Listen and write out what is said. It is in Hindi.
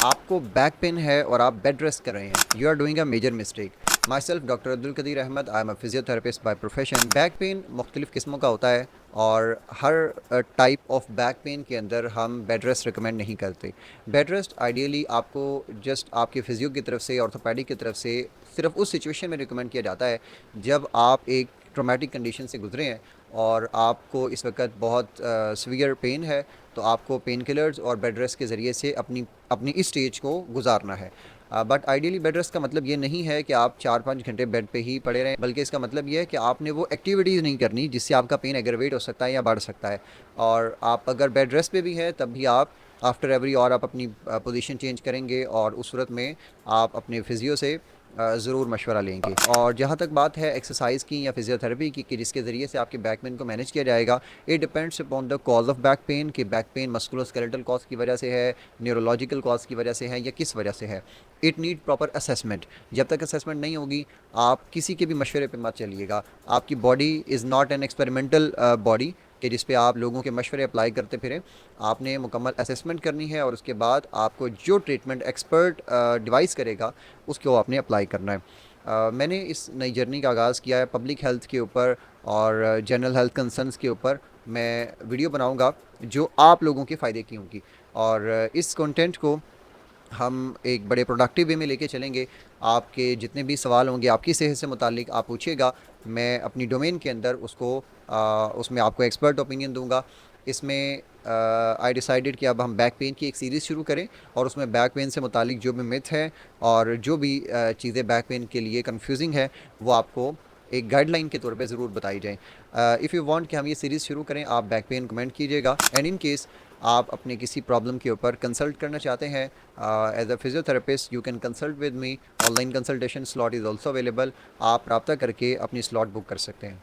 आपको बैक पेन है और आप बेड रेस्ट कर रहे हैं, you are doing a major mistake. Myself doctor Abdul Qadeer Ahmed, I am a physiotherapist by profession. Back pain मुख्तलिफ़ किस्मों का होता है और हर टाइप ऑफ बैक पेन के अंदर हम बेड रेस्ट रिकमेंड नहीं करते। बेड रेस्ट आइडियली आपको जस्ट आपके फिजियो की तरफ से, ऑर्थोपेडिक की तरफ से सिर्फ उस सिचुएशन में रिकमेंड किया जाता है जब आप एक ट्रोमेटिक कंडीशन से गुजरे हैं और आपको इस वक्त बहुत सीवियर पेन है, तो आपको पेन किलर्स और बेड रेस्ट के ज़रिए से अपनी अपनी इस स्टेज को गुजारना है। बट आइडियली बेड रेस्ट का मतलब ये नहीं है कि आप 4-5 घंटे बेड पे ही पड़े रहें, बल्कि इसका मतलब ये है कि आपने वो एक्टिविटीज़ नहीं करनी जिससे आपका पेन एग्रवेट हो सकता है या बढ़ सकता है। और आप अगर बेड रेस्ट पे भी हैं तब भी आप आफ्टर एवरी और आप अपनी पोजीशन चेंज करेंगे और उस सूरत में आप अपने फिजियो से ज़रूर मशवरा लेंगे। और जहाँ तक बात है एक्सरसाइज की या फिजियोथेरेपी की कि जिसके ज़रिए से आपके बैक पेन को मैनेज किया जाएगा, it depends upon the cause of back pen कि बैक पेन मस्कुलोस्केलेटल कॉज की वजह से है, न्यूरोलॉजिकल कॉज की वजह से है या किस वजह से है। It need proper assessment. जब तक असेसमेंट नहीं होगी आप किसी के भी मशवरे पे मत चलिएगा। आपकी body is not an experimental body कि जिस पे आप लोगों के मशवरे अप्लाई करते फिरें। आपने मुकम्मल असेसमेंट करनी है और उसके बाद आपको जो ट्रीटमेंट एक्सपर्ट डिवाइस करेगा उसको आपने अप्लाई करना है। मैंने इस नई जर्नी का आगाज़ किया है पब्लिक हेल्थ के ऊपर और जनरल हेल्थ कंसर्न्स के ऊपर। मैं वीडियो बनाऊंगा जो आप लोगों के फ़ायदे की होंगी और इस कंटेंट को हम एक बड़े प्रोडक्टिव वे में लेके चलेंगे। आपके जितने भी सवाल होंगे आपकी सेहत से मुतालिक आप पूछिएगा, मैं अपनी डोमेन के अंदर उसमें आपको एक्सपर्ट ओपिनियन दूंगा। इसमें आई डिसाइडेड कि अब हम बैक पेन की एक सीरीज़ शुरू करें और उसमें बैक पेन से मुतालिक जो भी मिथ है और जो भी चीज़ें बैक पेन के लिए कंफ्यूजिंग है वो आपको एक गाइडलाइन के तौर पे ज़रूर बताई जाए। इफ़ यू वांट कि हम ये सीरीज़ शुरू करें, आप बैक पेन कमेंट कीजिएगा। एंड इन केस आप अपने किसी प्रॉब्लम के ऊपर कंसल्ट करना चाहते हैं as a physiotherapist, you can consult with me. Online consultation slot is also available. आप रब्ता करके अपनी स्लॉट बुक कर सकते हैं।